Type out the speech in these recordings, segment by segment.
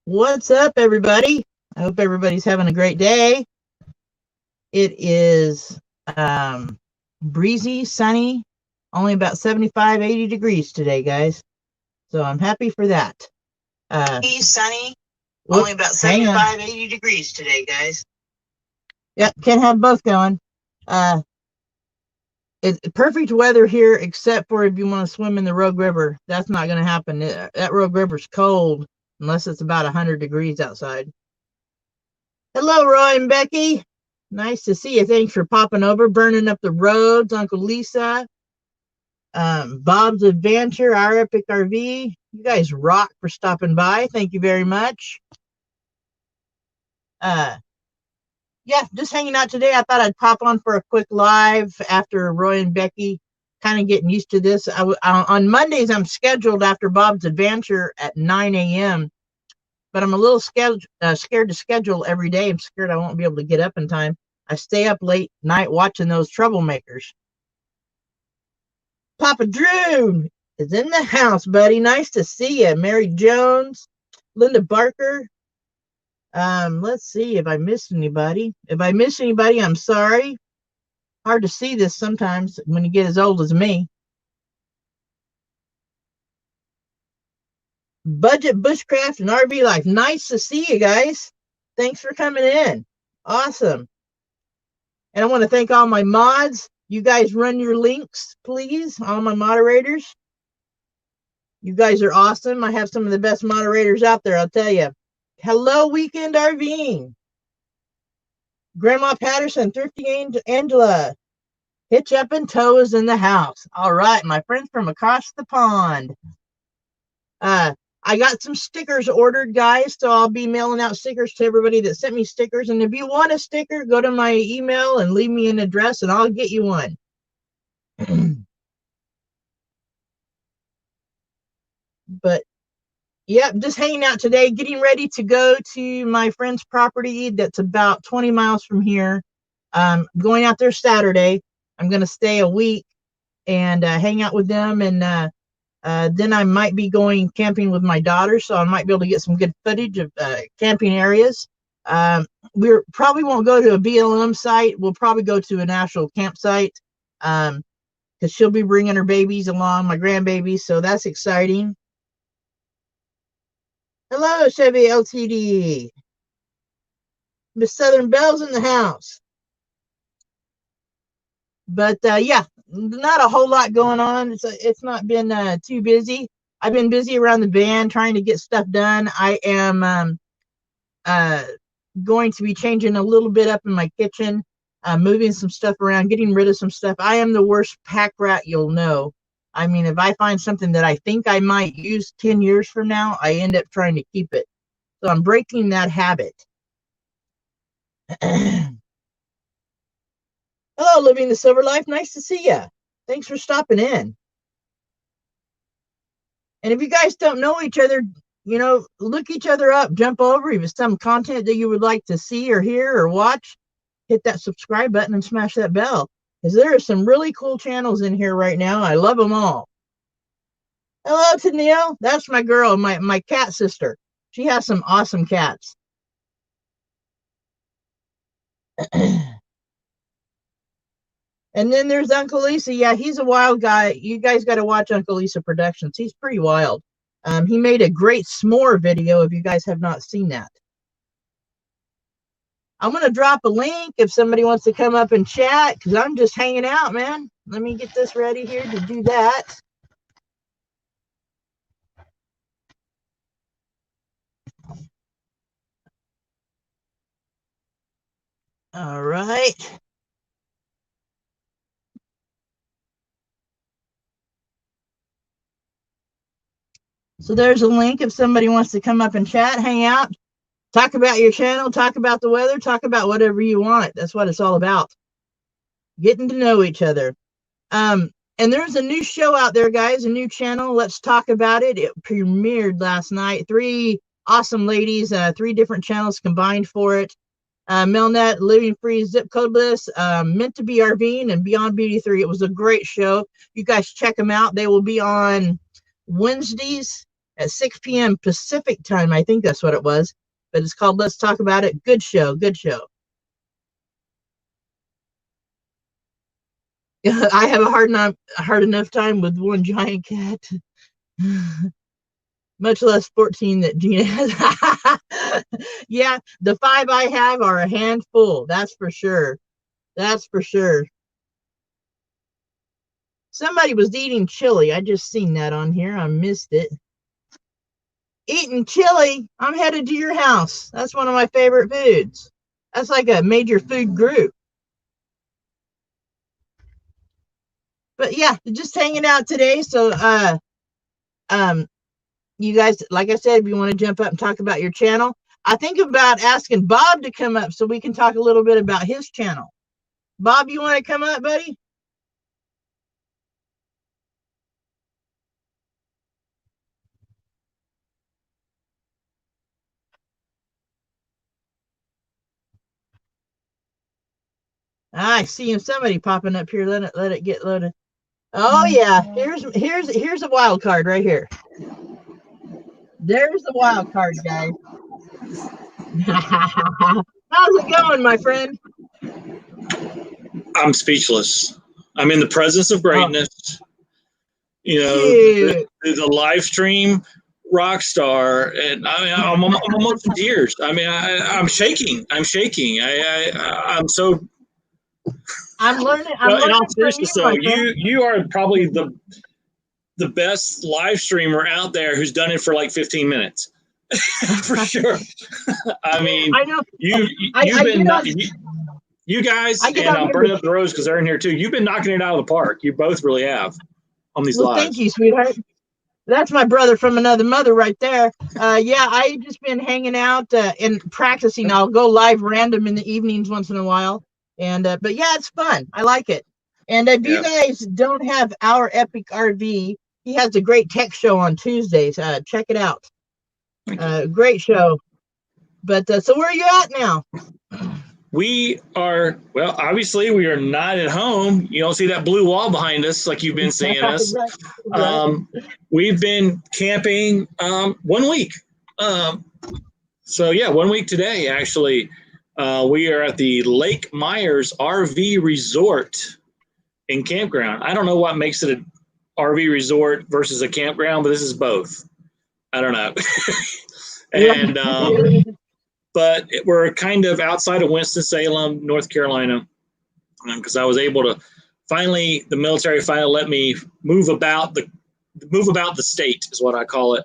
What's up, everybody? I hope everybody's having a great day. It is breezy, sunny, only about 75, 80 degrees today, guys. So I'm happy for that. Sunny, only about 75, 80 degrees today, guys. Yeah, can't have both going. It's perfect weather here, except for if you want to swim in the Rogue River. That's not going to happen. That Rogue River's cold unless it's about 100 degrees outside. Hello, Roy and Becky. Nice to see you. Thanks for popping over, burning up the roads, Uncle Lisa, Bob's Adventure, Our Epic RV. You guys rock for stopping by. Thank you very much. Yeah, just hanging out today. I thought I'd pop on for a quick live after Roy and Becky, kind of getting used to this. On Mondays, I'm scheduled after Bob's Adventure at 9 a.m., but I'm a little scared to schedule every day. I'm scared I won't be able to get up in time. I stay up late night watching those troublemakers. Papa Drew is in the house, buddy. Nice to see you. Mary Jones, Linda Barker. Let's see if I missed anybody. If I missed anybody, I'm sorry. Hard to see this sometimes when you get as old as me. Budget Bushcraft and RV Life. Nice to see you guys. Thanks for coming in. Awesome. And I want to thank all my mods. You guys run your links, please. All my moderators. You guys are awesome. I have some of the best moderators out there, I'll tell you. Hello, Weekend RVing. Grandma Patterson, Thrifty Angela. Hitch Up and Tow is in the house. All right, my friends from across the pond. I got some stickers ordered, guys, so I'll be mailing out stickers to everybody that sent me stickers. And if you want a sticker, go to my email and leave me an address, and I'll get you one. But, yeah, just hanging out today, getting ready to go to my friend's property that's about 20 miles from here. Going out there Saturday. I'm going to stay a week and hang out with them, and then I might be going camping with my daughter, so I might be able to get some good footage of camping areas. We probably won't go to a BLM site. We'll probably go to an actual campsite because she'll be bringing her babies along, my grandbabies, so that's exciting. Hello, Chevy LTD. Miss Southern Belle's in the house. But, yeah, not a whole lot going on. It's not been too busy. I've been busy around the van trying to get stuff done. I am going to be changing a little bit up in my kitchen, moving some stuff around, getting rid of some stuff. I am the worst pack rat you'll know. I mean, if I find something that I think I might use 10 years from now, I end up trying to keep it. So I'm breaking that habit. Hello, Living the Silver Life. Nice to see you. Thanks for stopping in. And if you guys don't know each other, you know, look each other up, jump over. If it's some content that you would like to see or hear or watch, hit that subscribe button and smash that bell. Because there are some really cool channels in here right now. I love them all. Hello to Neil. That's my girl, my cat sister. She has some awesome cats. And then there's Uncle Lisa. Yeah, he's a wild guy. You guys got to watch Uncle Lisa Productions. He's pretty wild. He made a great s'more video if you guys have not seen that. I'm going to drop a link if somebody wants to come up and chat because I'm just hanging out, man. Let me get this ready here to do that. All right. So there's a link if somebody wants to come up and chat, hang out, talk about your channel, talk about the weather, talk about whatever you want. That's what it's all about. Getting to know each other. And there's a new show out there, guys, a new channel. Let's talk about it. It premiered last night. 3 awesome ladies, 3 different channels combined for it. Melnet, Living Free, Zip Codeless, Meant to Be RVing, and Beyond Beauty 3. It was a great show. You guys check them out. They will be on Wednesdays at 6 p.m. Pacific time. I think that's what it was. But it's called Let's Talk About It. Good show. Good show. I have a hard enough time with one giant cat. Much less 14 that Gina has. Yeah, the 5 I have are a handful. That's for sure. That's for sure. Somebody was eating chili. I just seen that on here. I missed it. Eating chili. I'm headed to your house. That's one of my favorite foods. That's like a major food group. But yeah, just hanging out today. So you guys, like I said, if you want to jump up and talk about your channel, I think about asking Bob to come up so we can talk a little bit about his channel. Bob, you want to come up, buddy? I see him. Somebody popping up here. Let it get loaded. Oh yeah, here's a wild card right here. There's the wild card, guys. How's it going, my friend? I'm speechless. I'm in the presence of greatness. Oh. You know, the live stream rock star, and I mean, I'm almost in tears. I mean, I'm shaking. I'm shaking. I'm so. I'm learning. In all seriousness, though, you are probably the best live streamer out there who's done it for like 15 minutes. For sure. I mean, I know you guys, and I'm burning up the rose because they're in here too. You've been knocking it out of the park. You both really have on these lives. Thank you, sweetheart. That's my brother from another mother right there. Yeah, I've just been hanging out and practicing. I'll go live random in the evenings once in a while. And but yeah, it's fun. I like it. And if you guys don't have Our Epic RV, he has a great tech show on Tuesdays. Check it out. Great show. But so where are you at now? We are, well, obviously we are not at home. You don't see that blue wall behind us like you've been seeing us. We've been camping 1 week. So yeah, 1 week today, actually. We are at the Lake Myers RV Resort in campground. I don't know what makes it an RV resort versus a campground, but this is both. I don't know. And but we're kind of outside of Winston-Salem, North Carolina, because I was able to finally, the military finally let me move about the state is what I call it.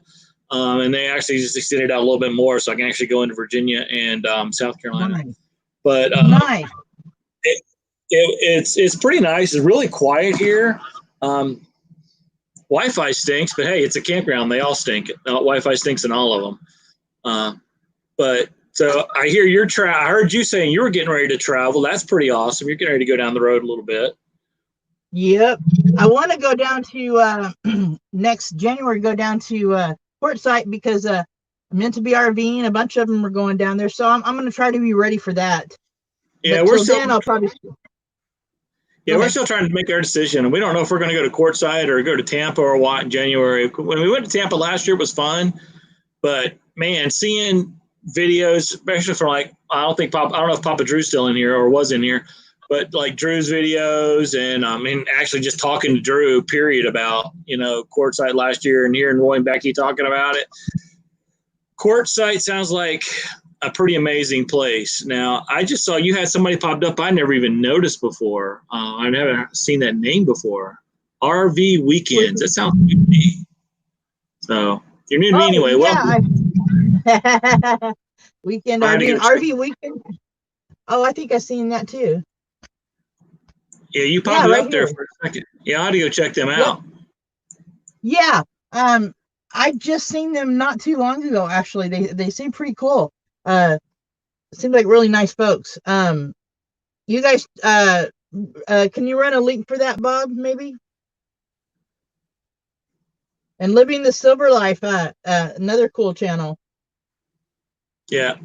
And they actually just extended out a little bit more, so I can actually go into Virginia and South Carolina. Nice. But nice. It's pretty nice. It's really quiet here. Wi-Fi stinks, but hey, it's a campground. They all stink. Wi-Fi stinks in all of them. But so I hear I heard you saying you were getting ready to travel. That's pretty awesome. You're getting ready to go down the road a little bit. Yep. I want to go down to next January, go down to Quartzsite because I'm meant to be RVing. A bunch of them are going down there. So I'm going to try to be ready for that. Yeah, we're still. I'll probably. Yeah, we're still trying to make our decision. And we don't know if we're going to go to Quartzsite or go to Tampa or what in January. When we went to Tampa last year, it was fun. But man, seeing videos, especially from like, I don't know if Papa Drew's still in here or was in here, but like Drew's videos and actually just talking to Drew, period, about, Quartzsite last year and hearing Roy and Becky talking about it. Quartzsite sounds like a pretty amazing place. Now, I just saw you had somebody popped up I never even noticed before. I never seen that name before. RV Weekends. That sounds new to me. So you're new to me anyway. Welcome. Weekend RV Weekend. Oh, I think I've seen that too. Yeah, you popped it up there for a second. Yeah, I ought to go check them out. Yeah. I just seen them not too long ago, actually. They seem pretty cool. Seem like really nice folks. You guys can you run a link for that, Bob, maybe? And Living the Silver Life, another cool channel. Yeah.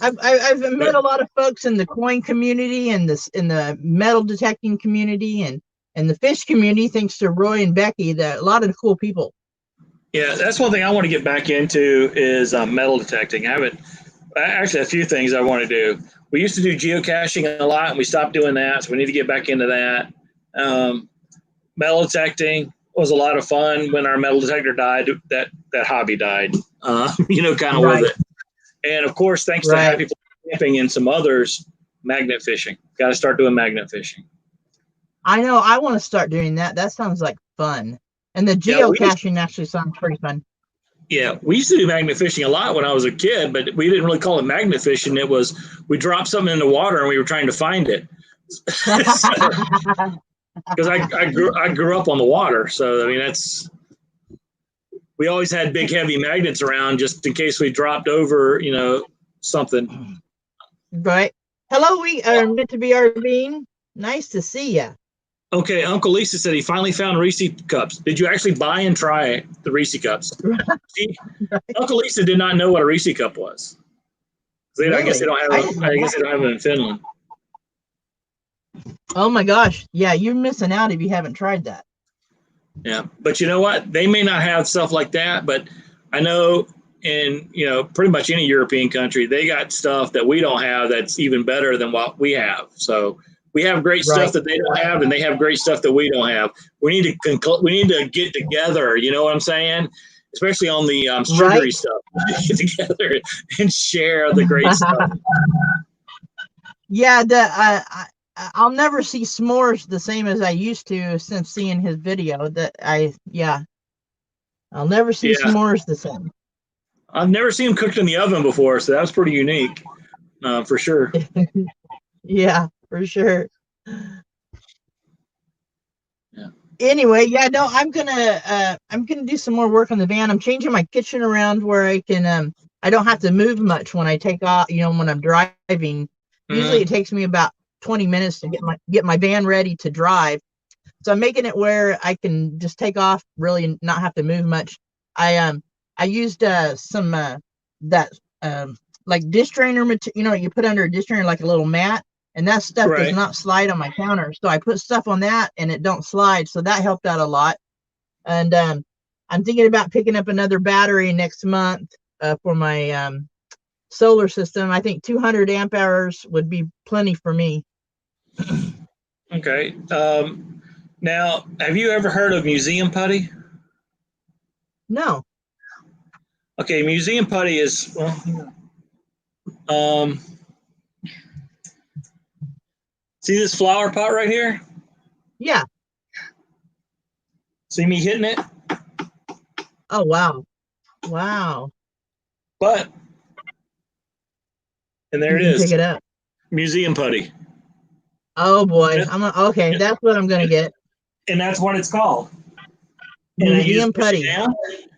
I've met a lot of folks in the coin community and in the metal detecting community and the fish community, thanks to Roy and Becky, a lot of cool people. Yeah, that's one thing I want to get back into is metal detecting. I haven't actually a few things I want to do. We used to do geocaching a lot, and we stopped doing that, so we need to get back into that. Metal detecting was a lot of fun. When our metal detector died, that hobby died. Kind of with Right. it. And of course, thanks to Happy Camping and some others, magnet fishing. Got to start doing magnet fishing. I know. I want to start doing that. That sounds like fun. And the geocaching actually sounds pretty fun. Yeah, we used to do magnet fishing a lot when I was a kid, but we didn't really call it magnet fishing. It was we dropped something in the water and we were trying to find it. Because I grew up on the water, so I mean we always had big heavy magnets around just in case we dropped over something. Right. Hello, we are meant to be RVing. Nice to see you. Okay, Uncle Lisa said he finally found Reese cups. Did you actually buy and try the Reese cups? See, Uncle Lisa did not know what a Reese cup was. Really? I guess they don't have. I guess they don't have it in Finland. Oh my gosh! Yeah, you're missing out if you haven't tried that. Yeah, but you know what? They may not have stuff like that, but I know in pretty much any European country, they got stuff that we don't have that's even better than what we have. So we have great stuff that they don't have, and they have great stuff that we don't have. We need to get together. You know what I'm saying? Especially on the sugary stuff, get together and share the great stuff. Yeah, I'll never see s'mores the same as I used to since seeing his video. I'll never see s'mores the same. I've never seen them cooked in the oven before, so that was pretty unique, for sure. Yeah, for sure. Yeah. Anyway, no, I'm gonna do some more work on the van. I'm changing my kitchen around where I can I don't have to move much when I take off. When I'm driving. Usually it takes me about 20 minutes to get my van ready to drive. So I'm making it where I can just take off, really not have to move much. I used some that like dish drainer material, you put under a dish drainer like a little mat, and that stuff does not slide on my counter. So I put stuff on that and it don't slide. So that helped out a lot. And I'm thinking about picking up another battery next month for my solar system. I think 200 amp hours would be plenty for me. Okay. Now, have you ever heard of Museum Putty? No. Okay, Museum Putty is see this flower pot right here? Yeah. See me hitting it? Oh wow. Wow. But and there it is. Pick it up. Museum Putty. Oh boy. Okay, that's what I'm gonna get. And that's what it's called. Museum Putty.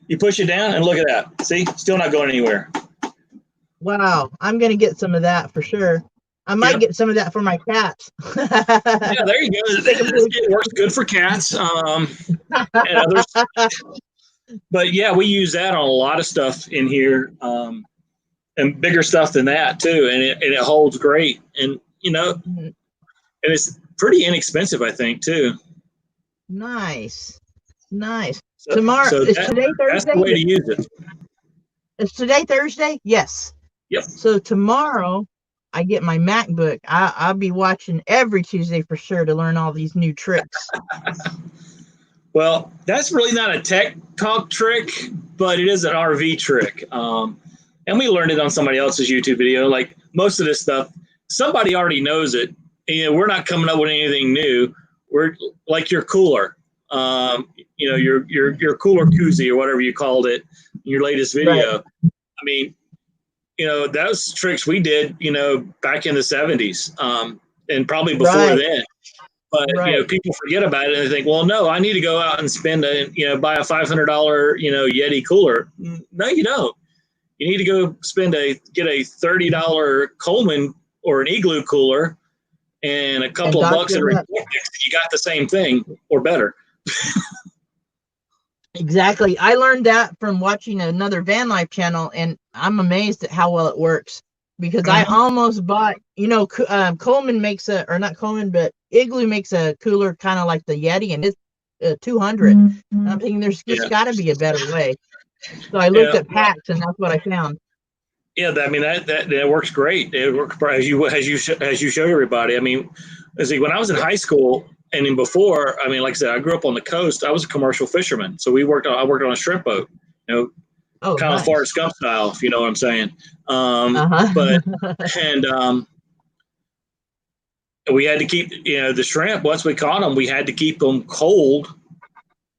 You push it down and look at that. See? Still not going anywhere. Wow. I'm gonna get some of that for sure. I might get some of that for my cats. Yeah, there you go. It works good for cats and others. But yeah, we use that on a lot of stuff in here, and bigger stuff than that too. And it holds great, and and it's pretty inexpensive, I think, too. Nice. So, tomorrow is today Thursday? That's the way to use it. Is today Thursday? Yes. Yep. So tomorrow I get my MacBook. I'll be watching every Tuesday for sure to learn all these new tricks. Well, that's really not a tech talk trick, but it is an RV trick. And we learned it on somebody else's YouTube video. Like most of this stuff, somebody already knows it. We're not coming up with anything new. We're like your cooler, your cooler koozie or whatever you called it in your latest video. Right. I mean, those tricks we did, back in the 70s, and probably before then. But people forget about it and they think, well, no, I need to go out and spend buy a $500 Yeti cooler. No, you don't. You need to go get a $30 Coleman or an Igloo cooler and a couple of bucks at Reflectix. You got the same thing or better. Exactly. I learned that from watching another van life channel, and I'm amazed at how well it works. Because I almost bought, Coleman makes but Igloo makes a cooler kind of like the Yeti, and 200. I'm thinking there's just got to be a better way. So I looked at packs, and that's what I found. Yeah, I mean that works great. It works as you showed everybody. I mean, when I was in high school and then before, I mean, like I said, I grew up on the coast. I was a commercial fisherman, so I worked on a shrimp boat. Kind of Forrest Gump style, if you know what I'm saying. But and we had to keep the shrimp. Once we caught them, we had to keep them cold,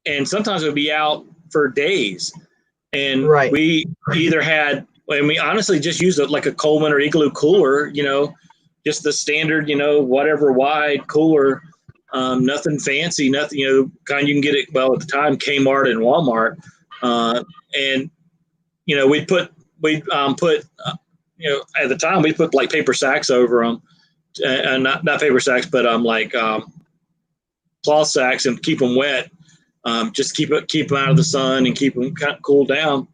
and sometimes it would be out for days. And we either had, and we honestly just used it like a Coleman or Igloo cooler, just the standard, whatever wide cooler, nothing fancy, nothing, kind you can get it, well, at the time, Kmart and Walmart. And, we'd put, at the time we put like paper sacks over them, and not paper sacks, but like cloth sacks, and keep them wet. Just keep them out of the sun and keep them cool down.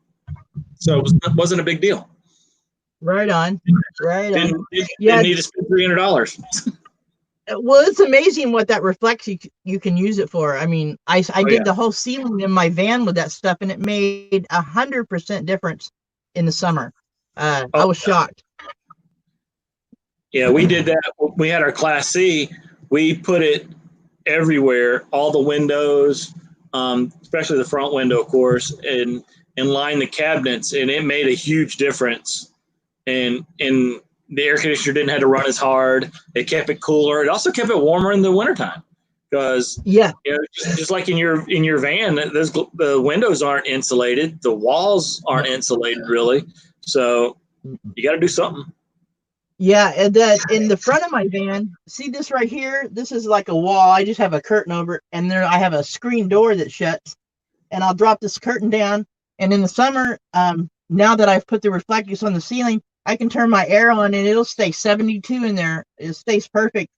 So it wasn't a big deal. Right on. Didn't need to spend $300. Well, it's amazing what that Reflectix you can use it for. I mean, I did the whole ceiling in my van with that stuff, and it made 100% difference in the summer. I was shocked. Yeah, we did that. We had our Class C. We put it everywhere, all the windows, especially the front window, of course, and line the cabinets, and it made a huge difference. And the air conditioner didn't have to run as hard. It kept it cooler. It also kept it warmer in the wintertime because just like in your van, the windows aren't insulated, the walls aren't insulated really. So you got to do something. Yeah, and that in the front of my van, see this right here? This is like a wall. I just have a curtain over it, and there I have a screen door that shuts, and I'll drop this curtain down. And in the summer, now that I've put the Reflectix on the ceiling, I can turn my air on, and it'll stay 72 in there. It stays perfect.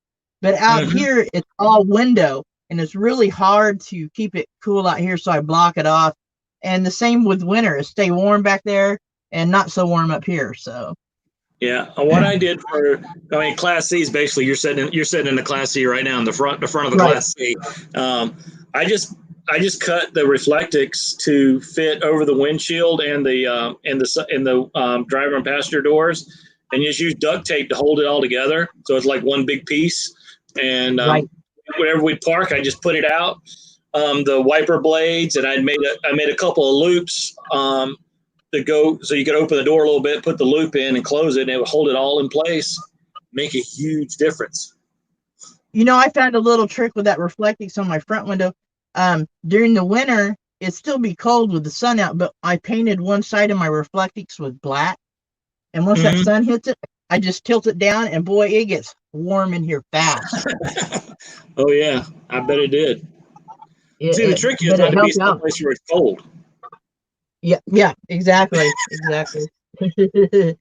But out here, it's all window, and it's really hard to keep it cool out here, so I block it off. And the same with winter. It stay warm back there and not so warm up here. So. Yeah, what I did Class C is basically you're sitting in the Class C right now in the front of the Class C. I just cut the Reflectix to fit over the windshield and the driver and passenger doors, and just use duct tape to hold it all together, so it's like one big piece. And whenever we park, I just put it out, the wiper blades, and I made a couple of loops. To go, so you could open the door a little bit, put the loop in, and close it, and it would hold it all in place. Make a huge difference. I found a little trick with that Reflectix on my front window. During the winter, it'd still be cold with the sun out, but I painted one side of my Reflectix with black, and once that sun hits it, I just tilt it down, and boy, it gets warm in here fast. Oh yeah, I bet it did. The trick is not to be someplace where it's cold. Yeah, exactly. The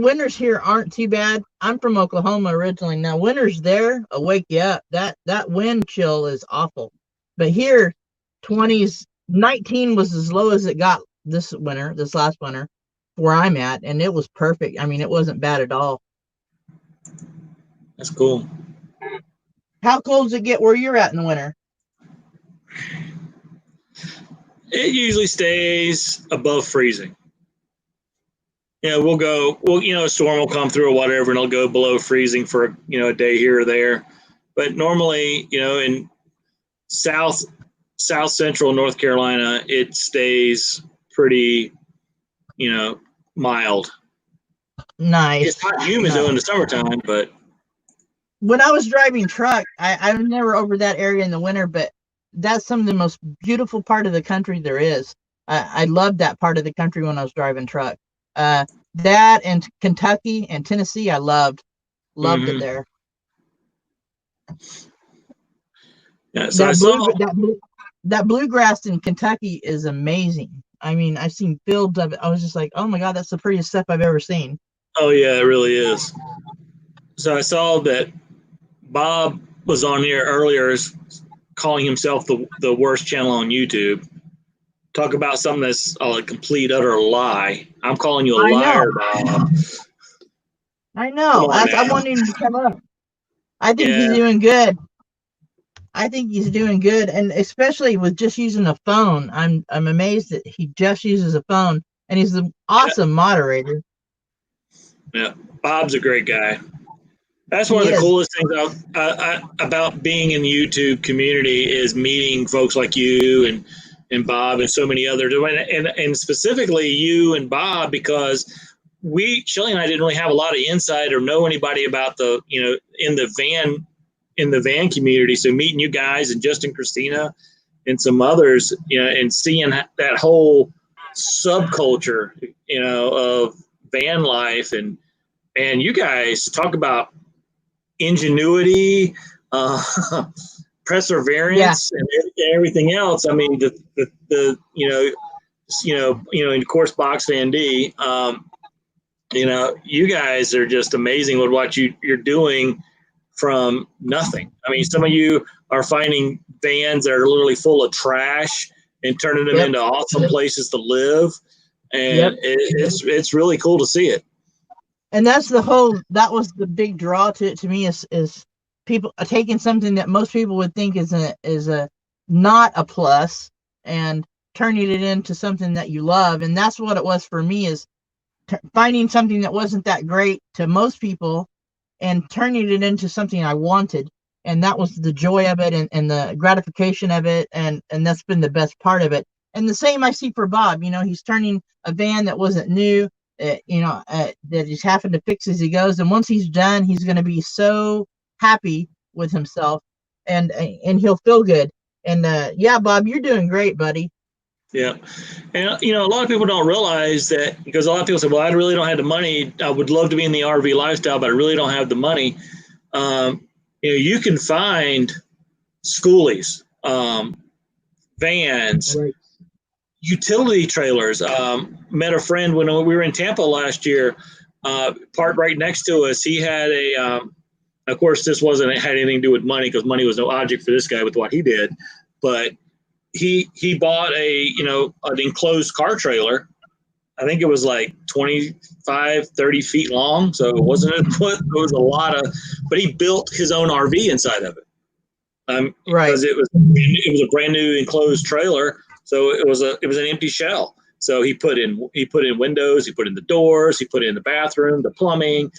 winters here aren't too bad. I'm from Oklahoma originally. Now winters there will wake you up. That wind chill is awful. But here, 20s, 19 was as low as it got this last winter, where I'm at, and it was perfect. I mean, it wasn't bad at all. That's cool. How cold does it get where you're at in the winter? It usually stays above freezing. A storm will come through or whatever, and it'll go below freezing for a day here or there. But normally, in south central North Carolina, it stays pretty, mild. Nice. It's not humid though in the summertime, but when I was driving truck, I was never over that area in the winter, but that's some of the most beautiful part of the country there is. I loved that part of the country when I was driving truck. That and Kentucky and Tennessee, I loved it there. Yeah, so that bluegrass in Kentucky is amazing. I mean, I've seen fields of it. I was just like, oh my God, that's the prettiest stuff I've ever seen. Oh yeah, it really is. So I saw that Bob was on here earlier calling himself the worst channel on YouTube. Talk about something that's a complete, utter lie. I'm calling you a liar, Bob. I know. I wanted him to come up. I think he's doing good. I think he's doing good, and especially with just using a phone. I'm amazed that he just uses a phone, and he's an awesome moderator. Yeah, Bob's a great guy. That's one He of the is. coolest things about being in the YouTube community is meeting folks like you and Bob and so many others, and specifically you and Bob, because Shelly and I didn't really have a lot of insight or know anybody about the in the van community. So meeting you guys and Justin, Christina, and some others, and seeing that whole subculture, of van life, and you guys talk about ingenuity, perseverance, and everything else. I mean, and of course, Box Van D. You guys are just amazing with what you're doing from nothing. I mean, some of you are finding vans that are literally full of trash and turning them into awesome places to live, and it's really cool to see it. And that was the big draw to it to me is people taking something that most people would think is a not a plus and turning it into something that you love. And that's what it was for me, is finding something that wasn't that great to most people and turning it into something I wanted. And that was the joy of it and the gratification of it. And that's been the best part of it. And the same I see for Bob. He's turning a van that wasn't new, that he's having to fix as he goes. And once he's done, he's going to be so happy with himself, and he'll feel good. And yeah, Bob, you're doing great, buddy. Yeah. And, a lot of people don't realize that, because a lot of people say, well, I really don't have the money. I would love to be in the RV lifestyle, but I really don't have the money. You can find schoolies, vans, right, utility trailers. Met a friend when we were in Tampa last year, parked right next to us. He had of course, this had anything to do with money, because money was no object for this guy with what he did. But he bought an enclosed car trailer. I think it was like 25, 30 feet long. So it wasn't a foot. It was a lot but he built his own RV inside of it. Right. Because it was a brand new enclosed trailer. So it was an empty shell. So he put in windows, he put in the doors, he put in the bathroom, the plumbing,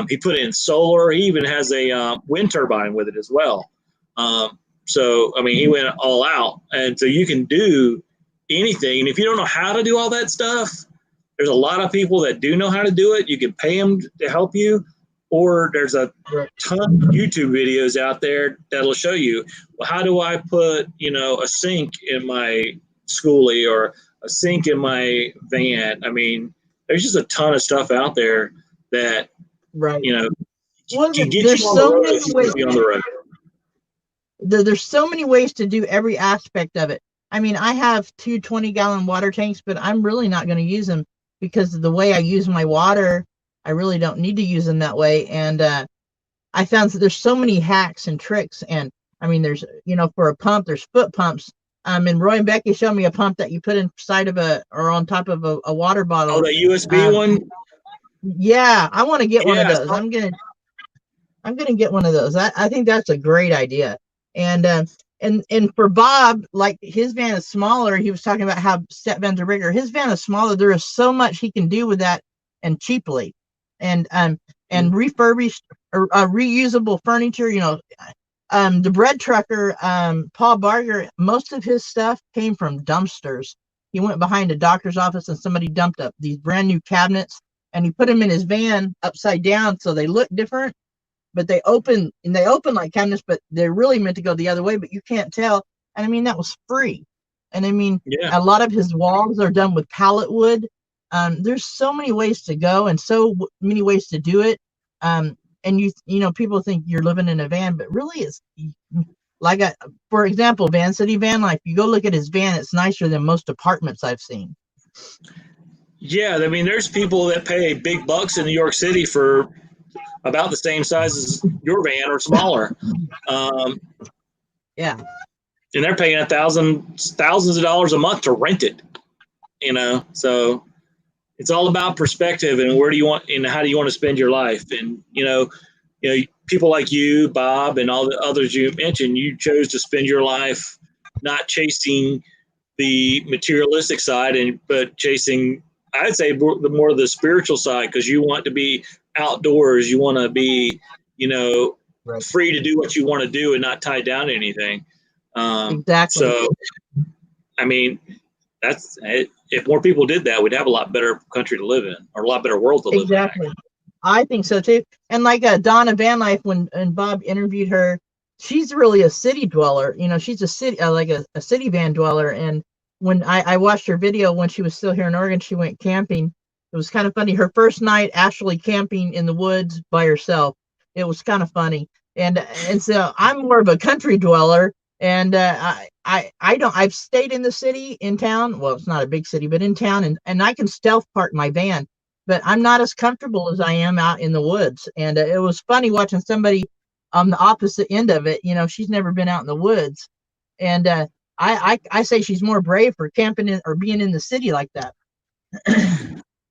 he put in solar. He even has a wind turbine with it as well. So I mean, he went all out, and so you can do anything. And if you don't know how to do all that stuff, there's a lot of people that do know how to do it. You can pay them to help you, or there's a ton of YouTube videos out there that'll show you, well, how do I put a sink in my schoolie or a sink in my van. I mean, there's just a ton of stuff out there that well, can get there's you on so the road many if you ways. want to be on the road. There's so many ways to do every aspect of it. I mean, I have 2 20-gallon water tanks, but I'm really not going to use them, because of the way I use my water, I really don't need to use them that way. And I found that there's so many hacks and tricks. And I mean, there's, for a pump, there's foot pumps. And Roy and Becky showed me a pump that you put inside of or on top of a water bottle. Oh, the USB one? Yeah, I want to get one of those. I'm gonna get one of those. I think that's a great idea. And for Bob, like, his van is smaller. He was talking about how step vans are bigger. His van is smaller. There is so much he can do with that, and cheaply, and refurbished or reusable furniture. The bread trucker, Paul Barger, most of his stuff came from dumpsters. He went behind a doctor's office and somebody dumped up these brand new cabinets, and he put them in his van upside down so they look different. But they open like cabinets, but they're really meant to go the other way, but you can't tell. And I mean, that was free. And I mean, a lot of his walls are done with pallet wood. There's so many ways to go and so many ways to do it. And people think you're living in a van, but really it's like, for example, Van City Van Life. You go look at his van, it's nicer than most apartments I've seen. Yeah, I mean, there's people that pay big bucks in New York City for about the same size as your van or smaller. Yeah. And they're paying thousands of dollars a month to rent it, so it's all about perspective and where do you want, and how do you want to spend your life. And, you know, people like you, Bob, and all the others you mentioned, you chose to spend your life not chasing the materialistic side, but chasing, I'd say, the more the spiritual side, because you want to be outdoors, you want to be, you know, Right. free to do what you want to do and not tied down to anything. Exactly. So, I mean, that's if more people did that, we'd have a lot better country to live in, or a lot better world to live in. Exactly. I think so too. And like Donna Van Life, when Bob interviewed her, she's really a city dweller. You know, she's a city, like a city van dweller. And when I watched her video when she was still here in Oregon, she went camping. It was kind of funny. Her first night actually camping in the woods by herself. It was kind of funny. And so I'm more of a country dweller. And I've stayed in the city, in town. Well, it's not a big city, but in town, and I can stealth park my van, but I'm not as comfortable as I am out in the woods. And it was funny watching somebody on the opposite end of it. You know, she's never been out in the woods, and I say she's more brave for camping in, or being in the city like that.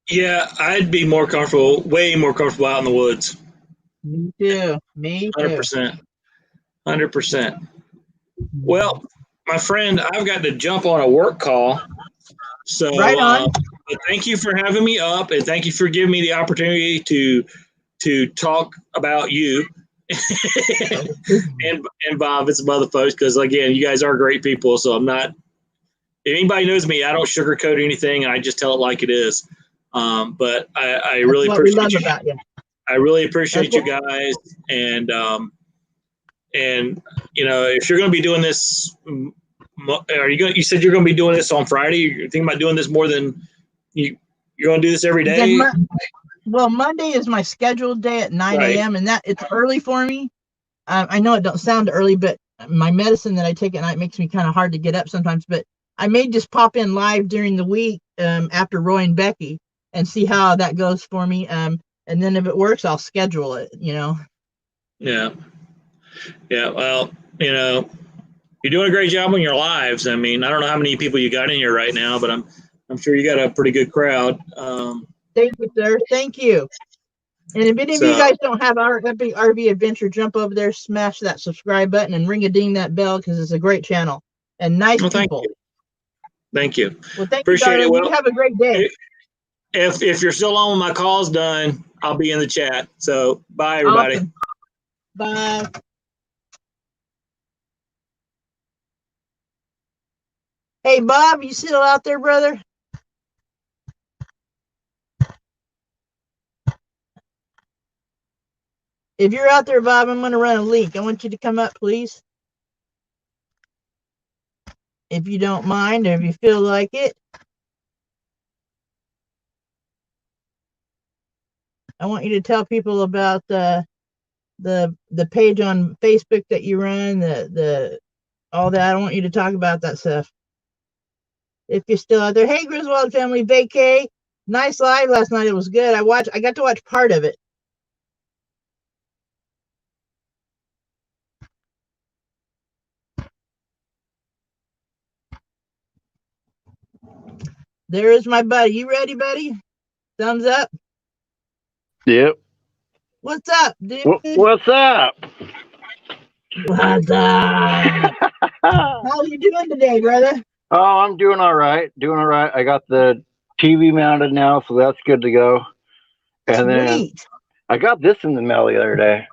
Yeah, I'd be more comfortable, way more comfortable out in the woods. Me too. Me too. 100%. 100%. Well, my friend, I've got to jump on a work call. So right on. Thank you for having me up, and thank you for giving me the opportunity to talk about you and Bob and some other folks, because again, you guys are great people. So I'm not, if anybody knows me, I don't sugarcoat anything, and I just tell it like it is. But I really appreciate you. About you. I really appreciate you guys, and you know, if you're going to be doing this, are you going? You said you're going to be doing this on Friday. You're thinking about doing this more than you're going to do this every day. Well, Monday is my scheduled day at 9 a.m. and that it's early for me. I know it don't sound early, but my medicine that I take at night makes me kind of hard to get up sometimes. But I may just pop in live during the week after Roy and Becky and see how that goes for me. And then if it works, I'll schedule it. You know. Yeah. Yeah. Well, you know, you're doing a great job on your lives. I mean, I don't know how many people you got in here right now, but I'm sure you got a pretty good crowd. Thank you, sir. Thank you. And if any of you guys don't have our Epic RV Adventure, jump over there, smash that subscribe button, and ring-a-ding that bell, because it's a great channel and nice people. Thank you. Well, thank you, darling. Well, you have a great day. If you're still on when my call's done, I'll be in the chat. So bye, everybody. Awesome. Bye. Hey, Bob, you still out there, brother? If you're out there, Bob, I'm going to run a link. I want you to come up, please. If you don't mind, or if you feel like it. I want you to tell people about the page on Facebook that you run, all that. I want you to talk about that stuff. If you're still out there. Hey, Griswold family, vacay. Nice live last night. It was good. I got to watch part of it. There is my buddy. You ready, buddy? Thumbs up. Yep. What's up, dude? What's up? What's up? How are you doing today, brother? Oh, I'm doing all right. Doing all right. I got the TV mounted now, so that's good to go. And Sweet. then I got this in the mail the other day.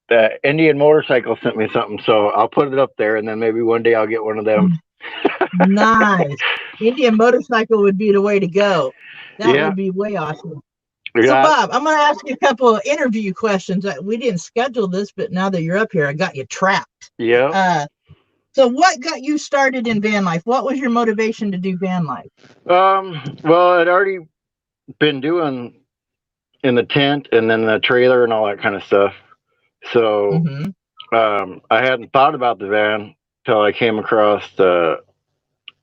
The Indian Motorcycle sent me something, so I'll put it up there, and then maybe one day I'll get one of them. Nice. Indian Motorcycle would be the way to go. That would be way awesome. So, Bob, I'm going to ask you a couple of interview questions. We didn't schedule this, but now that you're up here, I got you trapped. Yeah. So what got you started in van life? What was your motivation to do van life? Well, I'd already been doing in the tent and then the trailer and all that kind of stuff. So I hadn't thought about the van till I came across the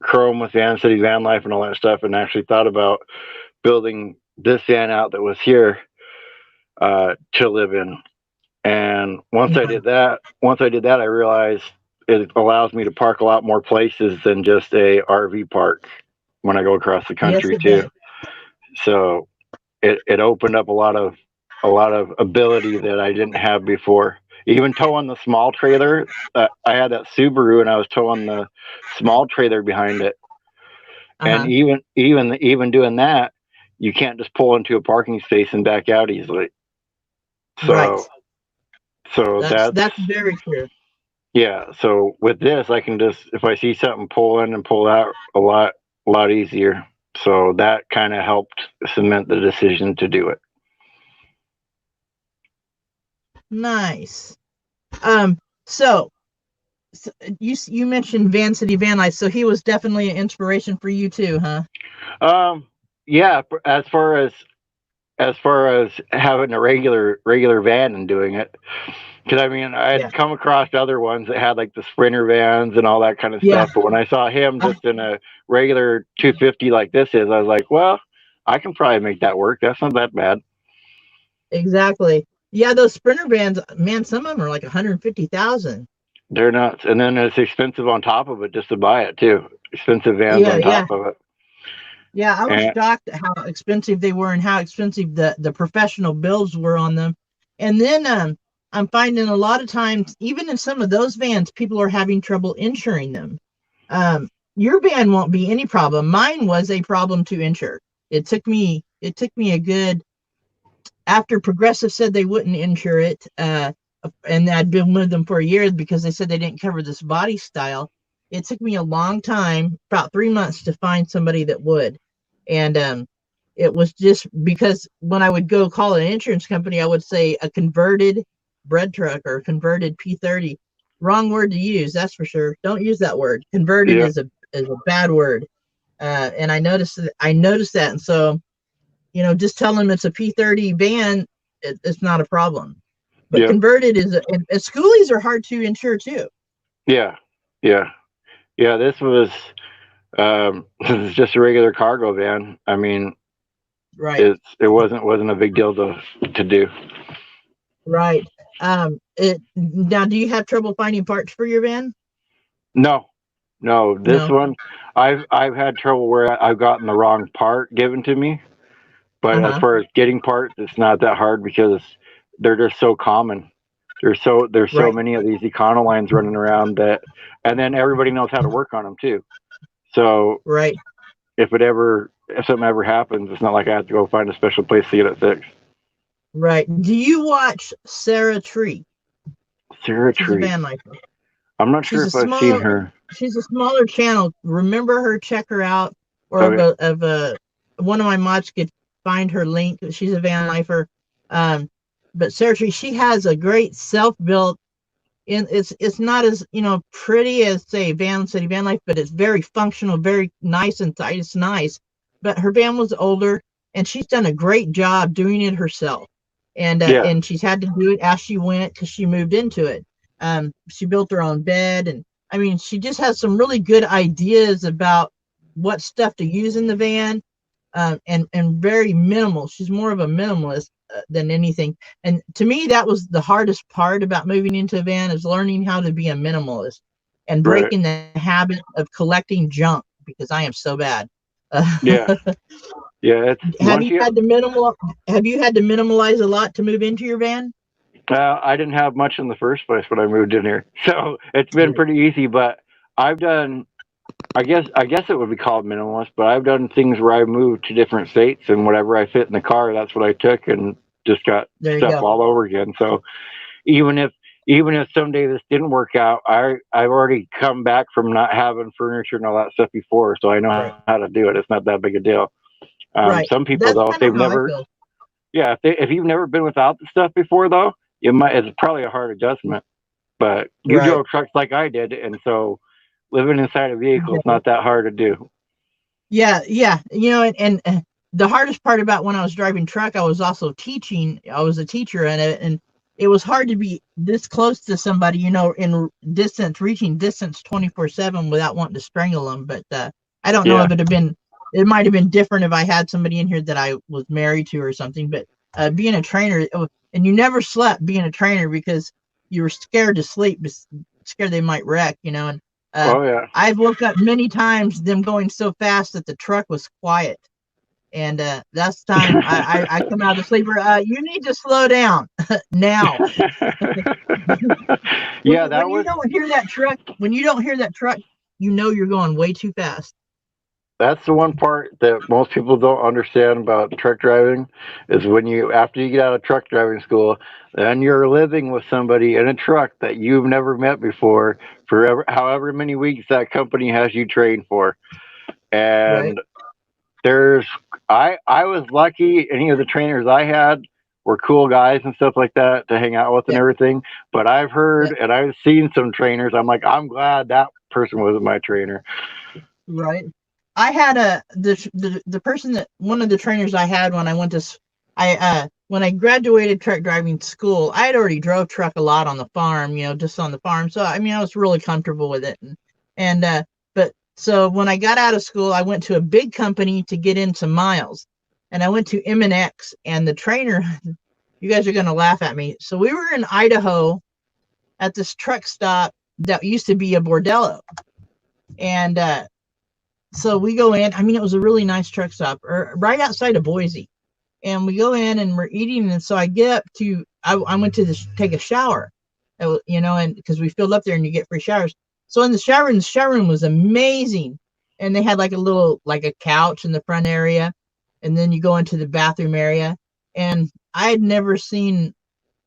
Chrome with Van City Van Life and all that stuff, and actually thought about building this van out that was here to live in. And once I did that, I realized it allows me to park a lot more places than just a RV park when I go across the country too. So it opened up a lot of lot of ability that I didn't have before. Even towing the small trailer, I had that Subaru, and I was towing the small trailer behind it. And even doing that, you can't just pull into a parking space and back out easily. So, that's very true. Yeah. So with this, I can just, if I see something, pull in and pull out a lot easier. So that kind of helped cement the decision to do it. Nice. So you mentioned Van City Van Life, so he was definitely an inspiration for you too, huh? Yeah. As far as having a regular van and doing it, because I mean, I had come across other ones that had like the Sprinter vans and all that kind of stuff. But when I saw him just in a regular 250 like this is, I was like, well, I can probably make that work. That's not that bad. Exactly. Yeah, those Sprinter vans, man, some of them are like 150,000. They're nuts, and then it's expensive on top of it just to buy it too. Expensive vans on top of it. Yeah, I was shocked at how expensive they were and how expensive the professional builds were on them. And then I'm finding a lot of times, even in some of those vans, people are having trouble insuring them. Your van won't be any problem. Mine was a problem to insure. It took me a good, after Progressive said they wouldn't insure it, and I'd been with them for a year because they said they didn't cover this body style. It took me a long time, about 3 months, to find somebody that would. And it was just because when I would go call an insurance company, I would say a converted bread truck or converted P30. Wrong word to use, that's for sure. Don't use that word. Converted is a bad word. And I noticed that. And so, just tell them it's a P30 van, it's not a problem. But converted is, and schoolies are hard to insure too. Yeah. This was just a regular cargo van. I mean, right. It wasn't a big deal to do. Right. Now, do you have trouble finding parts for your van? No. This one, I've had trouble where I've gotten the wrong part given to me. But as far as getting parts, it's not that hard because they're just so common. There's so many of these Econolines running around and then everybody knows how to work on them too. So if something ever happens, it's not like I have to go find a special place to get it fixed. Right. Do you watch Sarah Tree? Sarah She's Tree. A van lifer. I'm not sure if I've seen her. She's a smaller channel. Remember her? Check her out. Or one of my mods could find her link. She's a van lifer. But Sarah Tree, she has a great self-built. It's not as pretty as say Van City Van Life, but it's very functional, very nice inside. It's nice. But her van was older, and she's done a great job doing it herself. And she's had to do it as she went because she moved into it. She built her own bed, and I mean, she just has some really good ideas about what stuff to use in the van, and very minimal. She's more of a minimalist than anything. And to me, that was the hardest part about moving into a van, is learning how to be a minimalist and breaking the habit of collecting junk, because I am so bad. Have you had to minimalize a lot to move into your van? I didn't have much in the first place when I moved in here, so it's been pretty easy. But I've done, I guess it would be called minimalist, but I've done things where I moved to different states, and whatever I fit in the car, that's what I took, and just got stuff all over again. So even if someday this didn't work out, I've already come back from not having furniture and all that stuff before, so I know how to do it. It's not that big a deal. Some people though, if they've never, if you've never been without the stuff before though, it's probably a hard adjustment. But you drove trucks like I did, and so living inside a vehicle is not that hard to do. Yeah. And the hardest part about when I was driving truck, I was also teaching. I was a teacher in it, and it was hard to be this close to somebody, in reaching distance 24/7 without wanting to strangle them. But I don't know if it might have been different if I had somebody in here that I was married to or something. But being a trainer, and you never slept being a trainer because you were scared to sleep, scared they might wreck, and I've woke up many times them going so fast that the truck was quiet. And that's the time I come out of the sleeper. You need to slow down now. Yeah, when you don't hear that truck, you know you're going way too fast. That's the one part that most people don't understand about truck driving is when after you get out of truck driving school, then you're living with somebody in a truck that you've never met before for however many weeks that company has you trained for. And I was lucky. Any of the trainers I had were cool guys and stuff like that to hang out with and everything. But I've heard and I've seen some trainers. I'm like, I'm glad that person wasn't my trainer. Right. I had the person that one of the trainers I had when I went to when I graduated truck driving school, I had already drove truck a lot on the farm, just on the farm. So I mean, I was really comfortable with it. But so when I got out of school, I went to a big company to get into miles, and I went to M&X, and the trainer, you guys are gonna laugh at me. So we were in Idaho at this truck stop that used to be a bordello, and so we go in. I mean, it was a really nice truck stop right outside of Boise. And we go in and we're eating. And so I get up I went to take a shower, and because we filled up there and you get free showers. So in the shower room was amazing. And they had like a couch in the front area. And then you go into the bathroom area. And I had never seen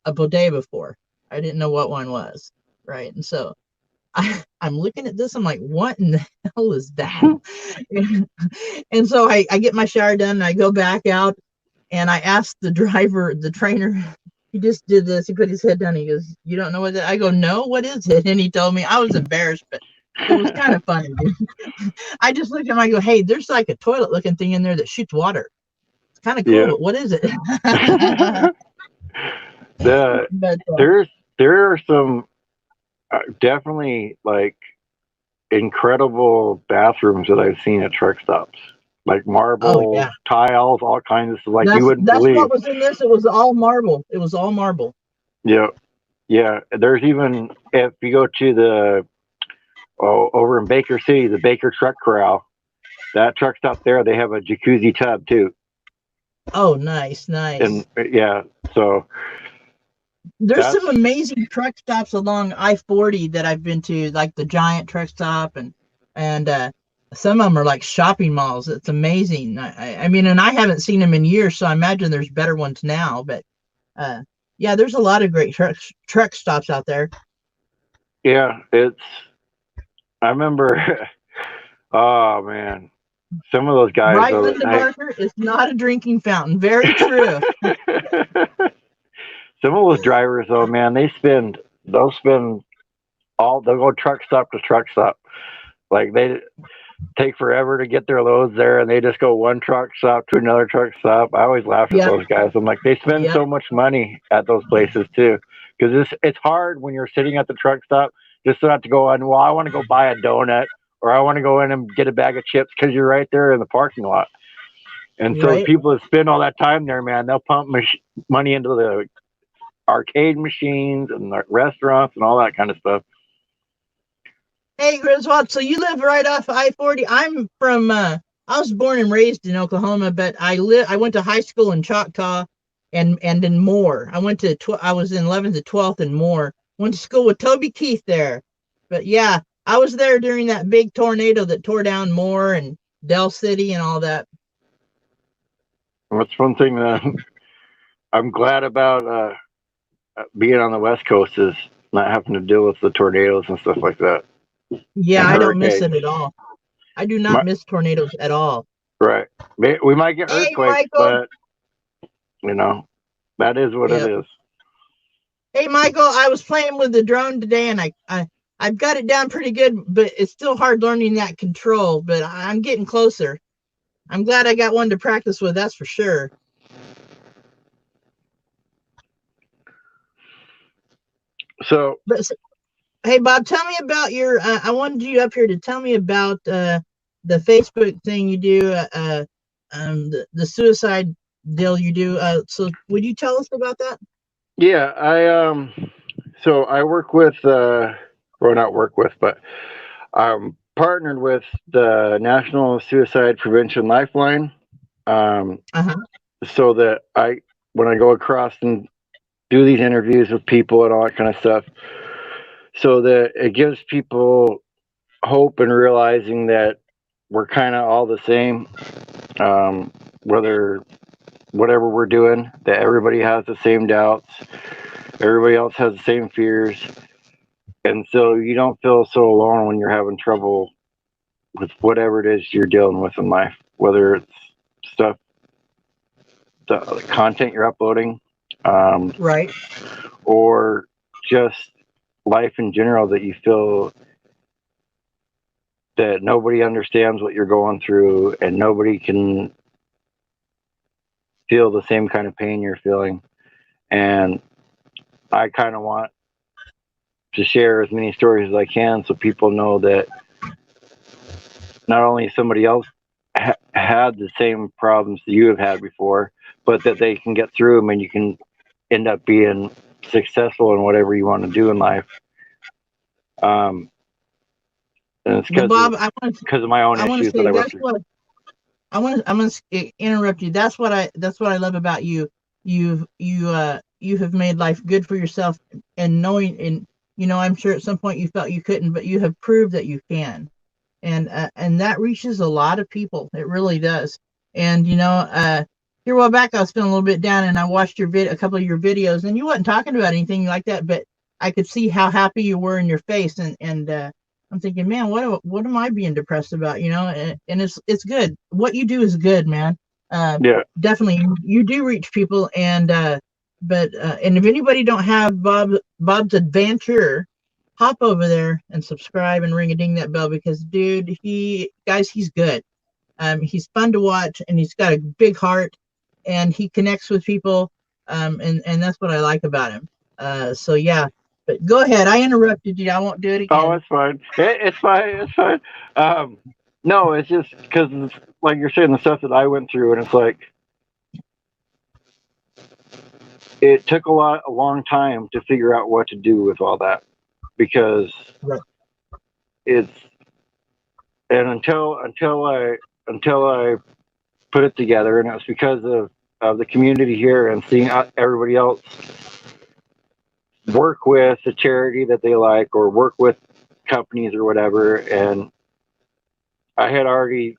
a bidet before. I didn't know what one was. Right. And so I'm looking at this. I'm like, what in the hell is that? and so I get my shower done and I go back out and I asked the trainer, he just did this. He put his head down. He goes, you don't know what that? I go, no, what is it? And he told me. I was embarrassed, but it was kind of funny. I just looked at him. I go, hey, there's like a toilet looking thing in there that shoots water. It's kind of cool. But what is it? There are some definitely like incredible bathrooms that I've seen at truck stops, like marble tiles, all kinds of stuff. Like you wouldn't believe. That's what was in this. It was all marble. Yeah. There's even if you go to over in Baker City, the Baker Truck Corral, that truck stop there, they have a jacuzzi tub too. Oh, nice. And so. There's some amazing truck stops along I-40 that I've been to, like the Giant truck stop, and some of them are like shopping malls. It's amazing. I mean, and I haven't seen them in years, so I imagine there's better ones now. But there's a lot of great truck stops out there. Yeah, I remember. Oh man, some of those guys. Right, Linda Barker, it's not a drinking fountain. Very true. Some of those drivers, though, man, they'll go truck stop to truck stop. Like they take forever to get their loads there, and they just go one truck stop to another truck stop. I always laugh at those guys. I'm like, they spend so much money at those places too, because it's hard when you're sitting at the truck stop just not to go on. Well, I want to go buy a donut, or I want to go in and get a bag of chips, because you're right there in the parking lot. And so people that spend all that time there, man, they'll pump money into the arcade machines and the restaurants and all that kind of stuff. Hey, Griswold, so you live right off I-40. I'm from I was born and raised in Oklahoma, but I went to high school in Choctaw and in Moore. I was in 11th to 12th in Moore. Went to school with Toby Keith there. But yeah, I was there during that big tornado that tore down Moore and Del City and all that. That's one thing that I'm glad about being on the West Coast, is not having to deal with the tornadoes and stuff like that. Yeah, I don't miss it at all. I do not miss tornadoes at all. Right. We might get earthquakes, but that is what it is. Hey, Michael, I was playing with the drone today, and I've got it down pretty good, but it's still hard learning that control, but I'm getting closer. I'm glad I got one to practice with, that's for sure. Hey, Bob, tell me about your. I wanted you up here to tell me about the Facebook thing you do, the suicide deal you do. So, would you tell us about that? Yeah, I work with, not work with, but I'm partnered with the National Suicide Prevention Lifeline. so that when I go across and do these interviews with people and all that kind of stuff, so that it gives people hope and realizing that we're kind of all the same, whatever we're doing, that everybody has the same doubts, everybody else has the same fears, and so you don't feel so alone when you're having trouble with whatever it is you're dealing with in life, whether it's stuff, the content you're uploading, right, or just life in general, that you feel that nobody understands what you're going through and nobody can feel the same kind of pain you're feeling. And I kind of want to share as many stories as I can so people know that not only somebody else had the same problems that you have had before, but that they can get through them and you can end up being successful in whatever you want to do in life. And it's because of my own issues that I went through. I'm gonna interrupt you. That's what I love about you. You have made life good for yourself, and knowing, and I'm sure at some point you felt you couldn't, but you have proved that you can, and that reaches a lot of people. It really does. And here a while back, I was feeling a little bit down, and I watched a couple of your videos, and you wasn't talking about anything like that, but I could see how happy you were in your face, and I'm thinking, man, what am I being depressed about? And it's good. What you do is good, man. Yeah, definitely, you do reach people, and if anybody don't have Bob's Adventure, hop over there and subscribe and ring a ding that bell, because dude, he's good. He's fun to watch, and he's got a big heart, and he connects with people, and that's what I like about him. So yeah. But go ahead. I interrupted you. I won't do it again. Oh, it's fine. It's fine. It's fine. No, it's just because, like you're saying, the stuff that I went through, and it's like it took a long time to figure out what to do with all that, because it's, and until I put it together, and it was because of the community here and seeing everybody else work with a charity that they like or work with companies or whatever. And I had already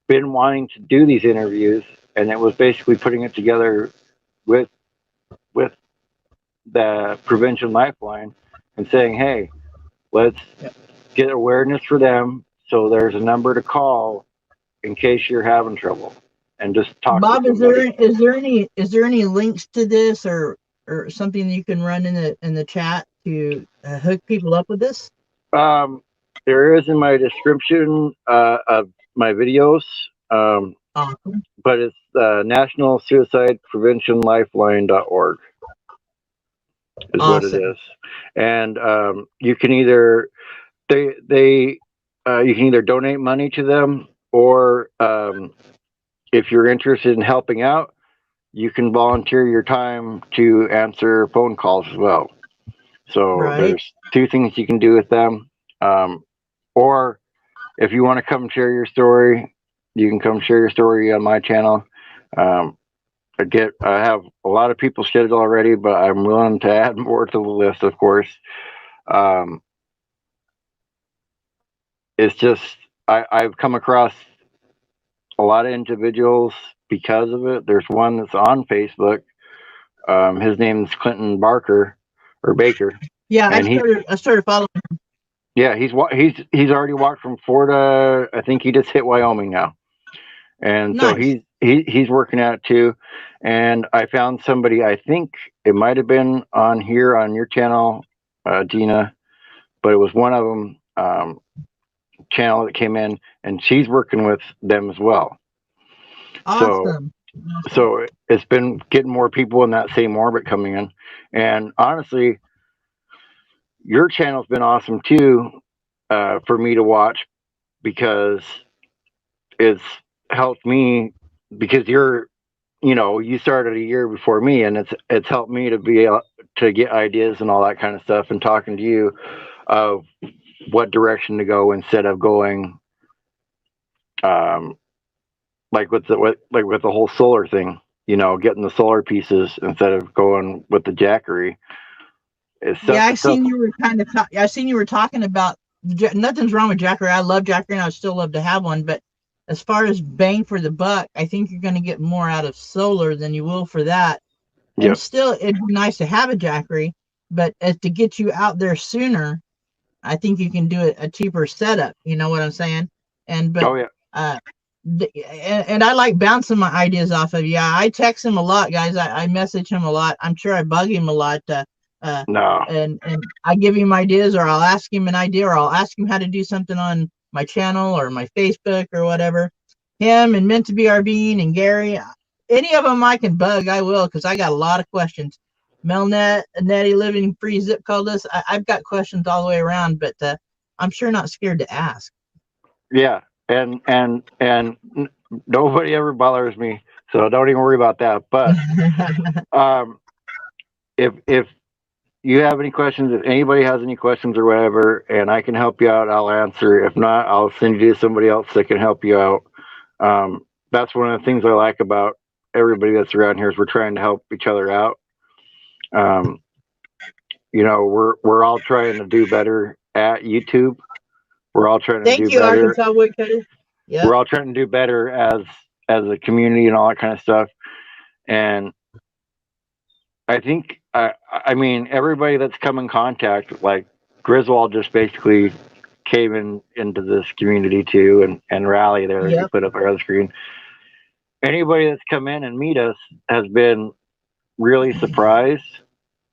been wanting to do these interviews, and it was basically putting it together with the Prevention Lifeline and saying, hey, let's get awareness for them, so there's a number to call in case you're having trouble, and just talk Bob, to somebody. is there any links to this, or something you can run in the chat to hook people up with this? There is in my description of my videos, awesome. But it's National Suicide Prevention Lifeline.org is awesome. What it is. And you can either you can either donate money to them, or if you're interested in helping out, you can volunteer your time to answer phone calls as well. So there's two things you can do with them. Or if you want to come share your story, you can come share your story on my channel. I have a lot of people scheduled already, but I'm willing to add more to the list, of course. It's just, I've come across a lot of individuals because of it. There's one that's on Facebook. His name is Clinton Baker. Yeah, I started following him. Yeah, he's already walked from Florida. I think he just hit Wyoming now, and nice. So he's working at it too. And I found somebody, I think it might have been on here on your channel, Gina, but it was one of them channel that came in, and she's working with them as well. Awesome. So it's been getting more people in that same orbit coming in, and honestly, your channel's been awesome too, for me to watch, because it's helped me, because you started a year before me, and it's helped me to be able to get ideas and all that kind of stuff, and talking to you of what direction to go instead of going like with the whole solar thing, getting the solar pieces instead of going with the jackery. Yeah, I seen you were I seen you were talking about nothing's wrong with jackery. I love jackery and I would still love to have one, but as far as bang for the buck, I think you're going to get more out of solar than you will for that. And still, it'd be nice to have a jackery, but to get you out there sooner, I think you can do a cheaper setup. You know what I'm saying? And and I like bouncing my ideas off of you. Yeah, I text him a lot, guys. I message him a lot. I'm sure I bug him a lot. No. And I give him ideas, or I'll ask him an idea, or I'll ask him how to do something on my channel or my Facebook or whatever. Him and Meant to Be RVing and Gary, any of them I can bug, I will, because I got a lot of questions. Melnet, Nettie Living Free Zip called us. I've got questions all the way around, but I'm sure not scared to ask. Yeah, and nobody ever bothers me, so don't even worry about that. But if you have any questions, if anybody has any questions or whatever, and I can help you out, I'll answer. If not, I'll send you to somebody else that can help you out. That's one of the things I like about everybody that's around here is we're trying to help each other out. We're all trying to do better at YouTube. We're all trying to do better. Arkansas Woodcutter. Yep. We're all trying to do better as a community and all that kind of stuff. And I think, I mean, everybody that's come in contact, like Griswold just basically came into this community too, and Rally there that you put up our other screen. Anybody that's come in and meet us has been really surprised.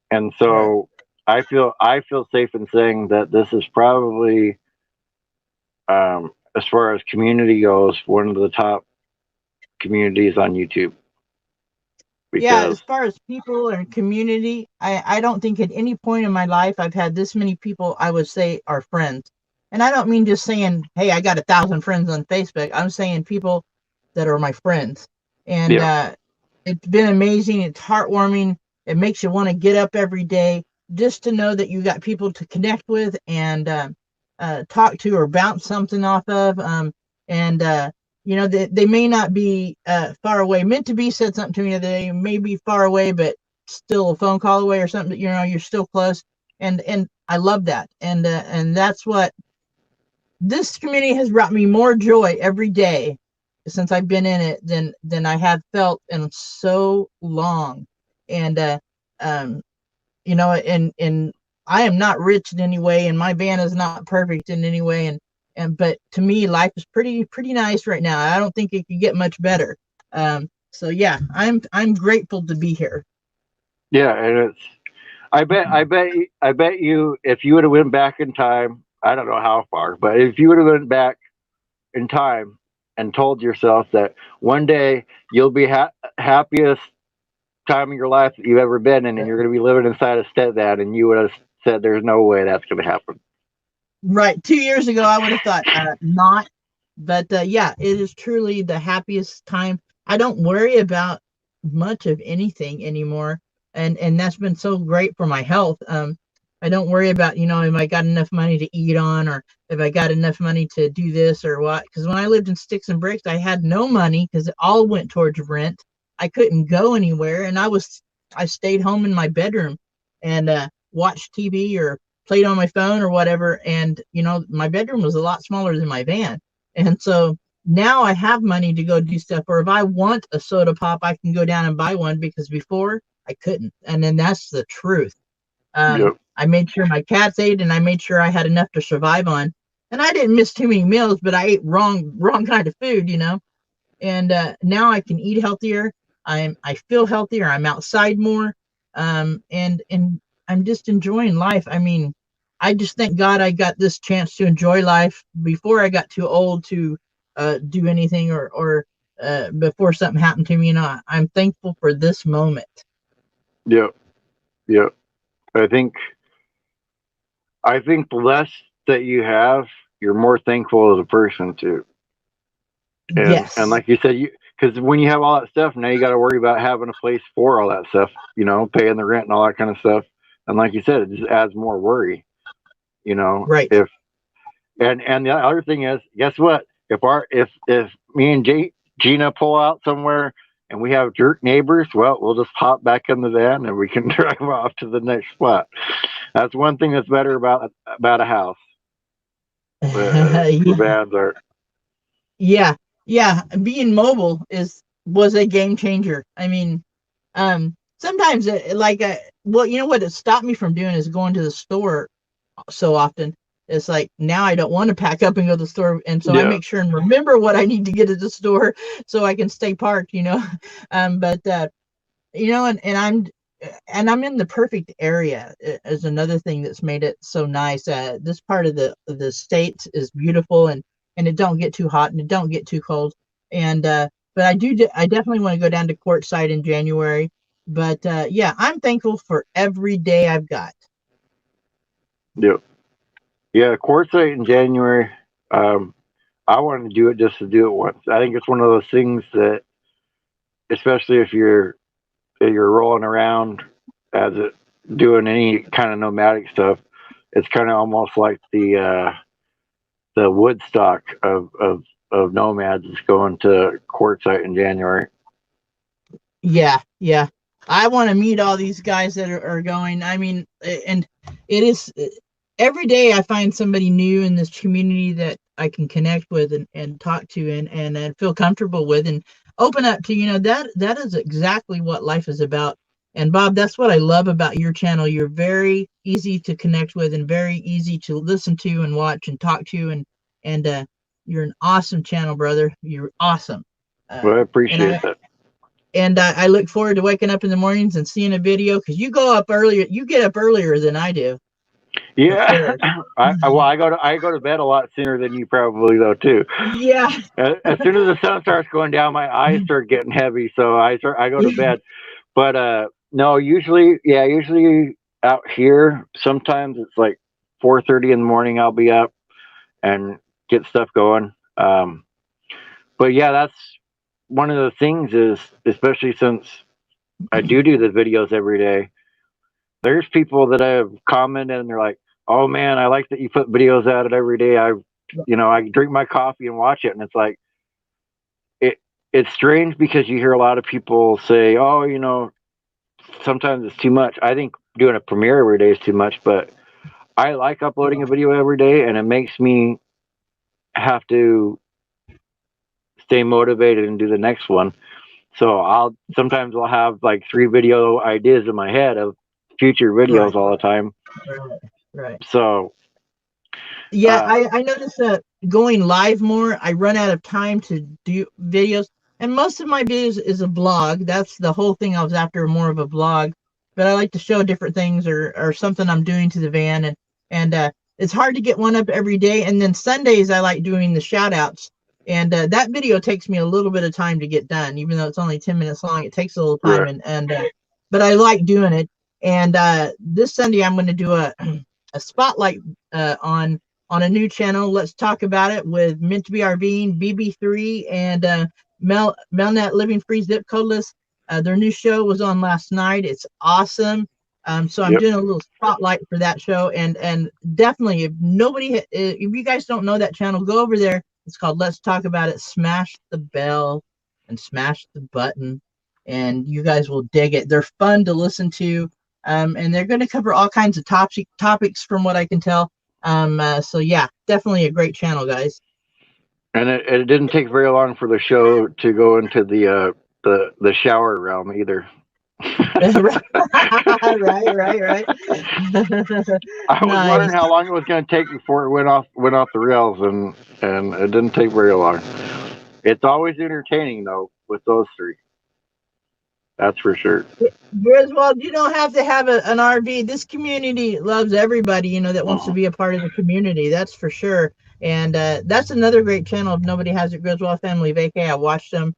And so I feel safe in saying that this is probably, as far as community goes, one of the top communities on YouTube. Yeah, as far as people and community, I don't think at any point in my life I've had this many people I would say are friends. And I don't mean just saying, hey, I got 1,000 friends on Facebook. I'm saying people that are my friends. And it's been amazing. It's heartwarming. It makes you want to get up every day just to know that you got people to connect with and talk to or bounce something off of. They may not be far away. Meant to Be said something to me that they may be far away, but still a phone call away or something. You're still close, and I love that. And that's what this community has brought me more joy every day since I've been in it than I have felt in so long. And and I am not rich in any way, and my van is not perfect in any way, but to me, life is pretty nice right now. I don't think it could get much better. So yeah, I'm grateful to be here. Yeah, and I bet you if you would have went back in time, I don't know how far, but if you would have went back in time and told yourself that one day you'll be happiest time of your life that you've ever been in, and you're going to be living inside a stepdad, and you would have said, "There's no way that's going to happen." Right. 2 years ago, I would have thought not. But yeah, it is truly the happiest time. I don't worry about much of anything anymore. And that's been so great for my health. I don't worry about, if I got enough money to eat on, or if I got enough money to do this or what. Because when I lived in Sticks and Bricks, I had no money because it all went towards rent. I couldn't go anywhere. And I stayed home in my bedroom and watched TV or played on my phone or whatever. And, my bedroom was a lot smaller than my van. And so now I have money to go do stuff. Or if I want a soda pop, I can go down and buy one, because before I couldn't. And then that's the truth. I made sure my cats ate, and I made sure I had enough to survive on. And I didn't miss too many meals, but I ate wrong kind of food, And now I can eat healthier. I feel healthier. I'm outside more. And I'm just enjoying life. I mean, I just thank God I got this chance to enjoy life before I got too old to do anything or before something happened to me. I'm thankful for this moment. Yeah. I think the less that you have, you're more thankful as a person too. And, yes. And like you said, because when you have all that stuff, now you got to worry about having a place for all that stuff, paying the rent and all that kind of stuff. And like you said, it just adds more worry, Right. And the other thing is, guess what? If me and Gina pull out somewhere and we have jerk neighbors, well, we'll just hop back in the van and we can drive off to the next spot. That's one thing that's better about a house. The vans are. Yeah, yeah. Being mobile was a game changer. I mean, sometimes well, you know what it stopped me from doing is going to the store so often. It's like now I don't want to pack up and go to the store, and so I make sure and remember what I need to get at the store so I can stay parked. But you know, and I'm in the perfect area is another thing that's made it so nice. This part of the state is beautiful, and it don't get too hot and it don't get too cold. And but I definitely want to go down to Quartzsite in January. But yeah, I'm thankful for every day I've got. Yep. Yeah, Quartzsite in January. I wanted to do it just to do it once. I think it's one of those things that, especially if you're rolling around as doing any kind of nomadic stuff, it's kind of almost like the Woodstock of nomads is going to Quartzsite in January. Yeah, yeah. I want to meet all these guys that are going. I mean, and it is every day I find somebody new in this community that I can connect with and talk to and feel comfortable with and open up to. That is exactly what life is about. And Bob, that's what I love about your channel. You're very easy to connect with and very easy to listen to and watch and talk to, and you're an awesome channel, brother. You're awesome. Well, I appreciate that. And I look forward to waking up in the mornings and seeing a video because you go up earlier. You get up earlier than I do. Yeah, sure. I go to bed a lot sooner than you probably though too. Yeah. As soon as the sun starts going down, my eyes start getting heavy, so I go to bed. But no, usually out here, sometimes it's like 4:30 in the morning. I'll be up and get stuff going. But yeah, that's one of the things is, especially since I do the videos every day, there's people that have commented and they're like, oh man, I like that you put videos out every day. I drink my coffee and watch it. And it's like, it's strange because you hear a lot of people say, oh, sometimes it's too much. I think doing a premiere every day is too much, but I like uploading a video every day and it makes me have to stay motivated and do the next one. So sometimes I'll have like 3 video ideas in my head of future videos all the time. Right. So yeah, I noticed that going live more, I run out of time to do videos, and most of my videos is a vlog. That's the whole thing I was after, more of a vlog. But I like to show different things or something I'm doing to the van, and it's hard to get one up every day. And then Sundays I like doing the shout outs. And that video takes me a little bit of time to get done, even though it's only 10 minutes long. It takes a little time, right. But I like doing it. And this Sunday I'm going to do a spotlight on a new channel. Let's talk about it with Meant to Be RVing, BB3, and Melnet Living Free Zip Codeless. Their new show was on last night. It's awesome. So I'm doing a little spotlight for that show, and definitely if you guys don't know that channel, go over there. It's called Let's Talk About It. Smash the bell and smash the button, and you guys will dig it. They're fun to listen to, and they're going to cover all kinds of topics from what I can tell. So yeah, definitely a great channel, guys. And it didn't take very long for the show to go into the shower realm either. right. I was wondering how long it was going to take before it went off the rails, and it didn't take very long. It's always entertaining though with those 3. That's for sure. Well, you don't have to have an RV. This community loves everybody, that wants to be a part of the community. That's for sure. And that's another great channel. If nobody has it, Griswold Family Vacay. I watched them.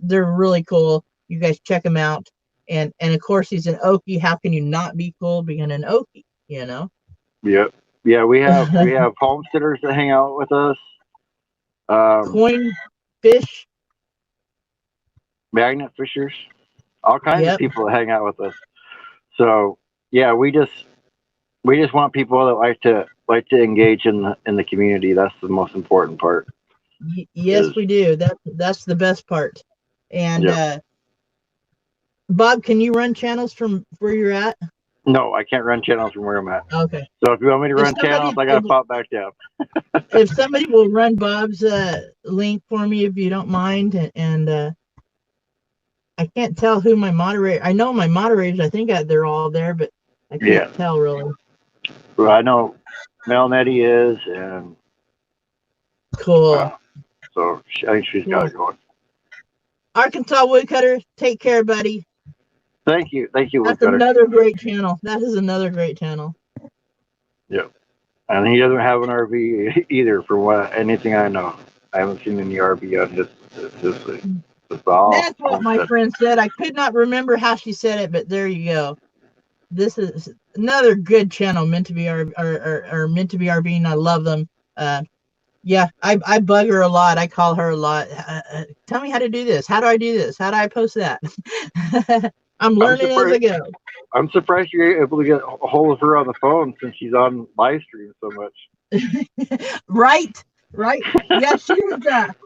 They're really cool. You guys check them out. And of course, he's an Okie. How can you not be cool being an Okie? Yep. Yeah, we have homesteaders that hang out with us. Coin fish, magnet fishers, all kinds of people that hang out with us. So yeah, we just want people that like to engage in the community. That's the most important part. Yes, we do. That's the best part. And Bob, can you run channels from where you're at? No, I can't run channels from where I'm at. Okay. So if you want me to run channels, I gotta pop back down. If somebody will run Bob's link for me, if you don't mind, and I can't tell who my moderator. I know my moderators. I think they're all there, but I can't tell really. Well, I know Mel Nettie is, and cool. So I think she's got it going. Arkansas Woodcutter, take care, buddy. Thank you, That's Woodcutter. another great channel. That is another great channel. Yeah, and he doesn't have an RV either, from anything I know. I haven't seen any RV on his thing. That's what my friend said. I could not remember how she said it, but there you go. This is another good channel, meant to be meant to be RV, and I love them. Yeah, I bug her a lot. I call her a lot. Tell me how to do this. How do I do this? How do I post that? I'm learning as I go. I'm surprised you're able to get a hold of her on the phone since she's on live stream so much. Right. Yeah, she was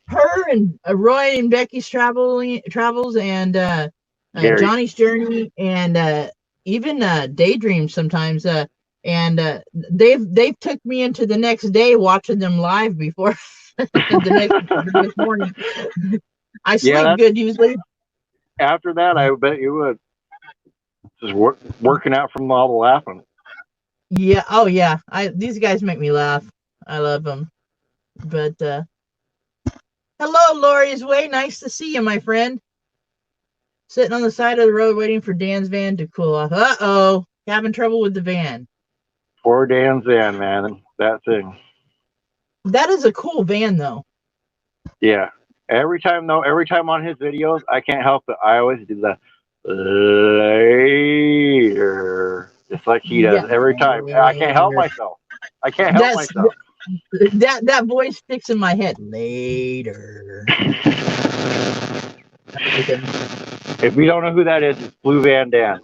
her and Roy and Becky's travels and Johnny's journey and even daydreams sometimes. And they've took me into the next day watching them live before the next morning. I sleep good usually. After that, I bet you would. Just working out from all the laughing. Yeah. Oh yeah. These guys make me laugh. I love them. But hello, Lori's Way. Nice to see you, my friend. Sitting on the side of the road waiting for Dan's van to cool off. Uh-oh. Having trouble with the van. Poor Dan's van, man. That thing. That is a cool van, though. Yeah. Every time on his videos, I can't help it. I always do the later. Just like he does every time. I can't help myself. That voice sticks in my head. Later. If you don't know who that is, it's Blue Van Dan.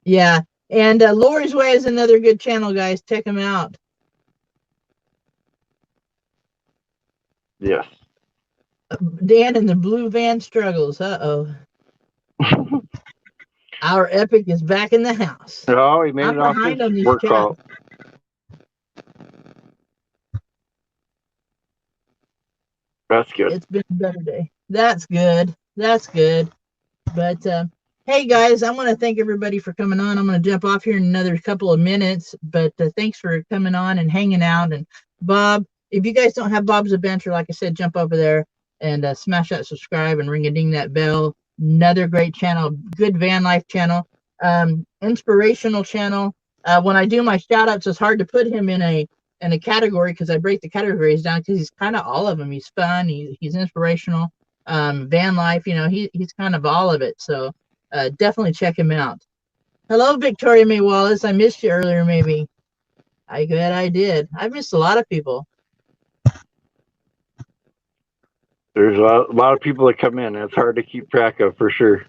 Yeah. And Lori's Way is another good channel, guys. Check him out. Yes. Dan and the Blue Van Struggles. Uh-oh. Our epic is back in the house. Oh, he made it off his work call. That's good. It's been a better day. That's good. But hey guys, I want to thank everybody for coming on. I'm going to jump off here in another couple of minutes, but thanks for coming on and hanging out. And Bob, if you guys don't have Bob's Adventure, like I said, jump over there and smash that subscribe and ring a ding that bell. Another great channel, good van life channel, inspirational channel. When I do my shout outs, it's hard to put him in a category because I break the categories down because he's kind of all of them. He's fun, he's inspirational, van life, he's kind of all of it. So definitely check him out. Hello, Victoria May Wallace. I missed you earlier, maybe. I bet I did. I've missed a lot of people. There's a lot of people that come in. It's hard to keep track of for sure.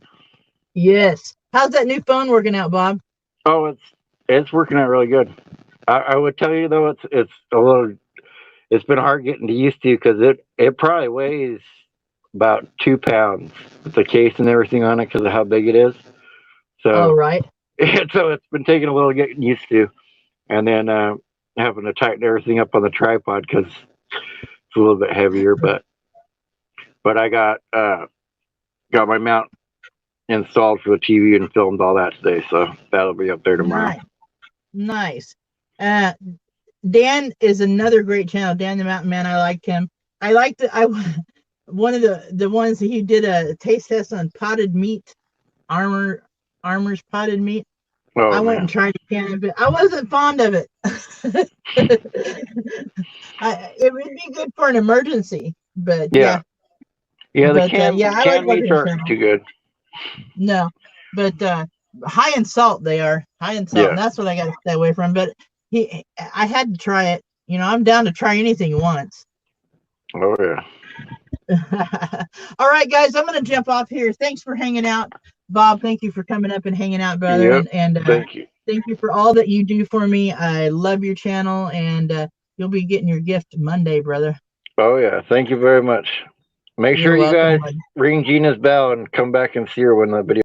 Yes. How's that new phone working out, Bob? Oh, it's working out really good. I would tell you though, it's been hard getting used to because it probably weighs about 2 pounds with the case and everything on it because of how big it is. So, right. So it's been taking a little getting used to, and then having to tighten everything up on the tripod because it's a little bit heavier. But I got my mount installed for the TV and filmed all that today, so that'll be up there tomorrow. Nice. Dan is another great channel. Dan the Mountain Man. I like him. I liked one of the ones that he did a taste test on potted meat, Armor's potted meat. Oh, I went and tried a can of it. I wasn't fond of it. It would be good for an emergency, but yeah. Yeah, the canned meats aren't too good. No, but high in salt they are. High in salt, and that's what I got to stay away from. But I had to try it. I'm down to try anything once. Oh yeah. All right, guys, I'm going to jump off here. Thanks for hanging out, Bob. Thank you for coming up and hanging out, brother. Yep. And thank you. Thank you for all that you do for me. I love your channel, and you'll be getting your gift Monday, brother. Oh yeah, thank you very much. Make sure you guys ring Gina's bell and come back and see her when the video.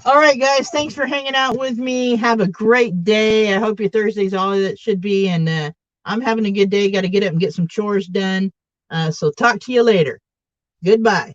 All right, guys. Thanks for hanging out with me. Have a great day. I hope your Thursday's all that it should be. And I'm having a good day. Got to get up and get some chores done. So talk to you later. Goodbye.